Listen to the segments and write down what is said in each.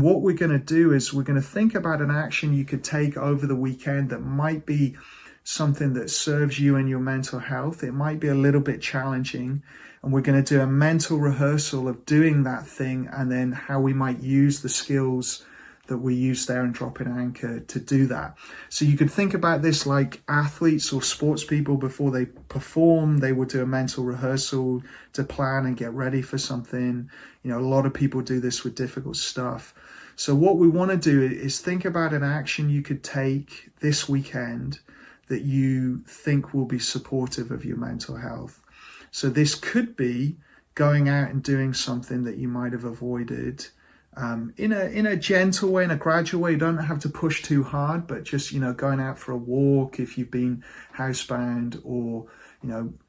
What we're going to do is we're going to think about an action you could take over the weekend that might be something that serves you and your mental health. It might be a little bit challenging, and we're going to do a mental rehearsal of doing that thing and then how we might use the skills that we use there in Dropping Anchor to do that. So you could think about this like athletes or sports people before they perform. They would do a mental rehearsal to plan and get ready for something. You know, a lot of people do this with difficult stuff. So what we want to do is think about an action you could take this weekend that you think will be supportive of your mental health. So this could be going out and doing something that you might have avoided in a gentle way, in a gradual way. You don't have to push too hard, but just, going out for a walk if you've been housebound, or,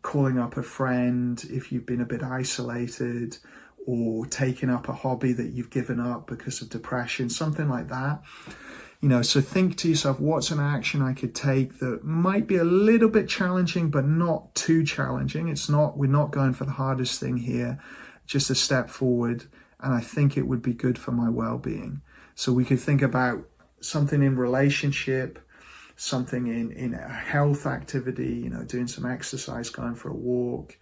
calling up a friend if you've been a bit isolated, or taking up a hobby that you've given up because of depression, something like that. So think to yourself, what's an action I could take that might be a little bit challenging, but not too challenging. We're not going for the hardest thing here, just a step forward. And I think it would be good for my well-being. So we could think about something in relationship, something in a health activity, doing some exercise, going for a walk,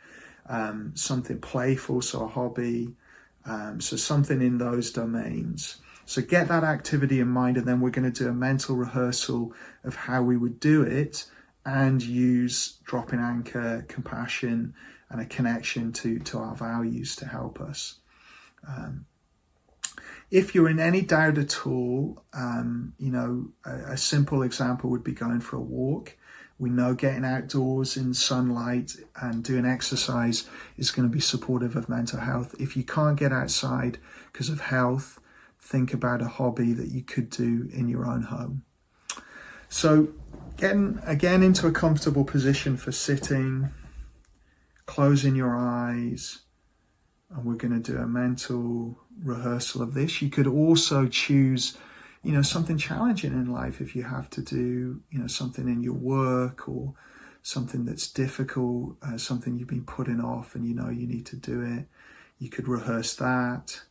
something playful, so a hobby, so something in those domains. So get that activity in mind, and then we're going to do a mental rehearsal of how we would do it and use Dropping Anchor, compassion, and a connection to our values to help us. If you're in any doubt at all, a simple example would be going for a walk. We know getting outdoors in sunlight and doing exercise is going to be supportive of mental health. If you can't get outside because of health, think about a hobby that you could do in your own home. So getting again into a comfortable position for sitting, closing your eyes, and we're going to do a mental rehearsal of this. You could also choose, something challenging in life if you have to do, something in your work or something that's difficult, something you've been putting off and you need to do it. You could rehearse that.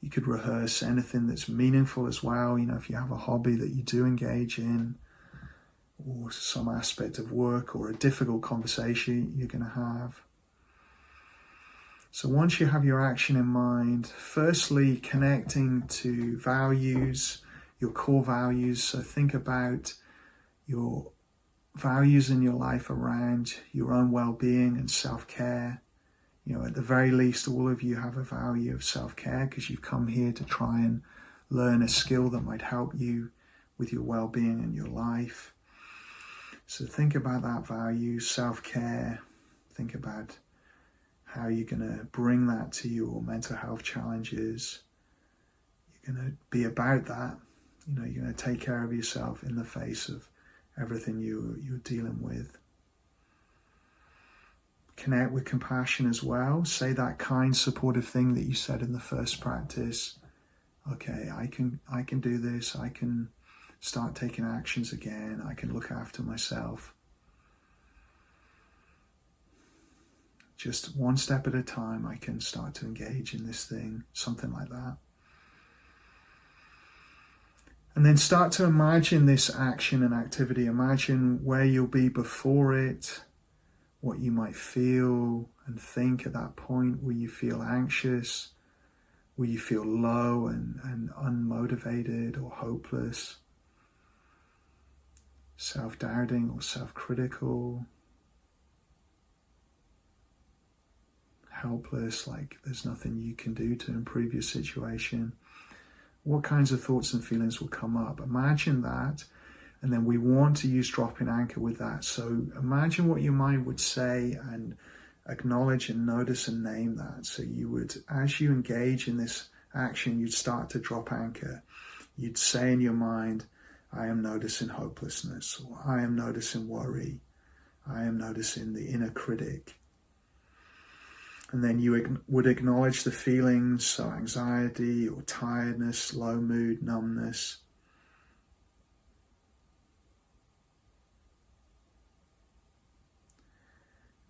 You could rehearse anything that's meaningful as well. If you have a hobby that you do engage in, or some aspect of work or a difficult conversation you're going to have. So once you have your action in mind, firstly, connecting to values, your core values. So think about your values in your life around your own well-being and self-care. At the very least, all of you have a value of self-care because you've come here to try and learn a skill that might help you with your well-being and your life. So think about that value, self-care. Think about how you're going to bring that to your mental health challenges. You're going to be about that. You're going to take care of yourself in the face of everything you're dealing with. Connect with compassion as well. Say that kind, supportive thing that you said in the first practice. Okay, I can do this. I can start taking actions again. I can look after myself. Just one step at a time, I can start to engage in this thing, something like that. And then start to imagine this action and activity. Imagine where you'll be before it, what you might feel and think at that point. Will you feel anxious? Will you feel low and unmotivated or hopeless? Self-doubting or self-critical? Helpless, like there's nothing you can do to improve your situation? What kinds of thoughts and feelings will come up? Imagine that. And then we want to use Dropping Anchor with that. So imagine what your mind would say and acknowledge and notice and name that. So you would, as you engage in this action, you'd start to drop anchor. You'd say in your mind, I am noticing hopelessness, or I am noticing worry. I am noticing the inner critic. And then you would acknowledge the feelings, so anxiety or tiredness, low mood, numbness.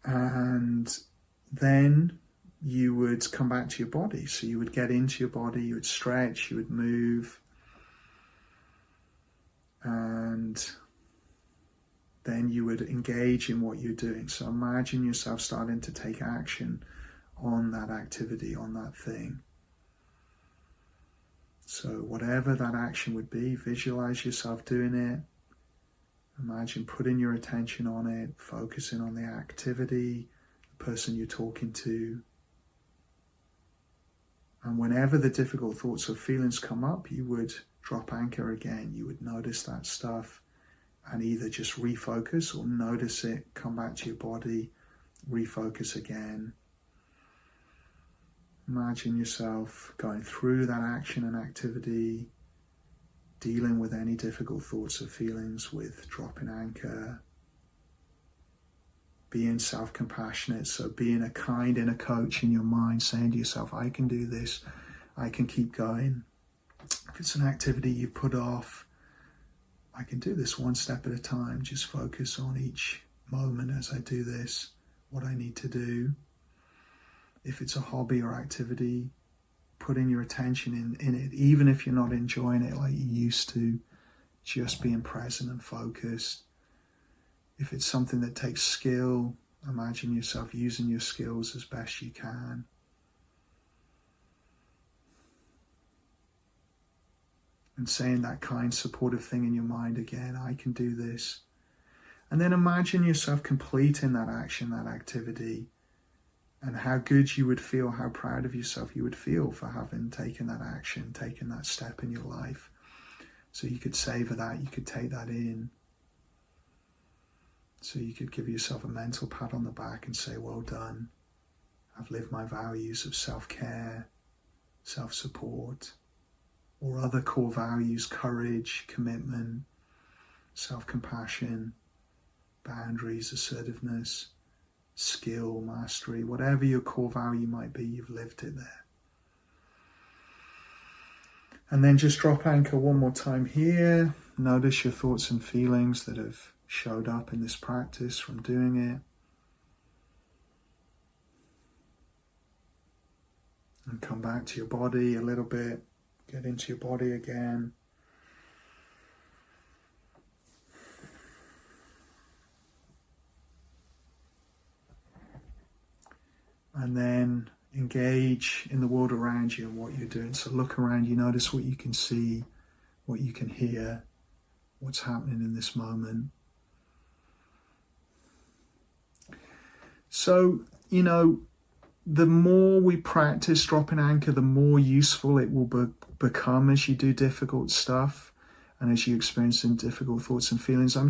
And then you would come back to your body. So you would get into your body, you would stretch, you would move, and then you would engage in what you're doing. So imagine yourself starting to take action on that activity, on that thing. So whatever that action would be, visualize yourself doing it. Imagine putting your attention on it, focusing on the activity, the person you're talking to. And whenever the difficult thoughts or feelings come up, you would drop anchor again. You would notice that stuff and either just refocus or notice it, come back to your body, refocus again. Imagine yourself going through that action and activity, dealing with any difficult thoughts or feelings with dropping anchor, being self-compassionate, so being a kind inner coach in your mind, saying to yourself, I can do this, I can keep going. If it's an activity you've put off, I can do this one step at a time. Just focus on each moment as I do this, what I need to do. If it's a hobby or activity, putting your attention in it, even if you're not enjoying it like you used to, just being present and focused. If it's something that takes skill, imagine yourself using your skills as best you can. And saying that kind, supportive thing in your mind again, I can do this. And then imagine yourself completing that action, that activity, and how good you would feel, how proud of yourself you would feel for having taken that action, taken that step in your life. So you could savor that, you could take that in. So you could give yourself a mental pat on the back and say, well done. I've lived my values of self-care, self-support, or other core values, courage, commitment, self-compassion, boundaries, assertiveness, skill, mastery, whatever your core value might be, you've lived it there. And then just drop anchor one more time here. Notice your thoughts and feelings that have showed up in this practice from doing it. And come back to your body a little bit. Get into your body again. And then engage in the world around you and what you're doing. So look around you, notice what you can see, what you can hear, what's happening in this moment. So, the more we practice dropping anchor, the more useful it will become as you do difficult stuff and as you experience some difficult thoughts and feelings. I'm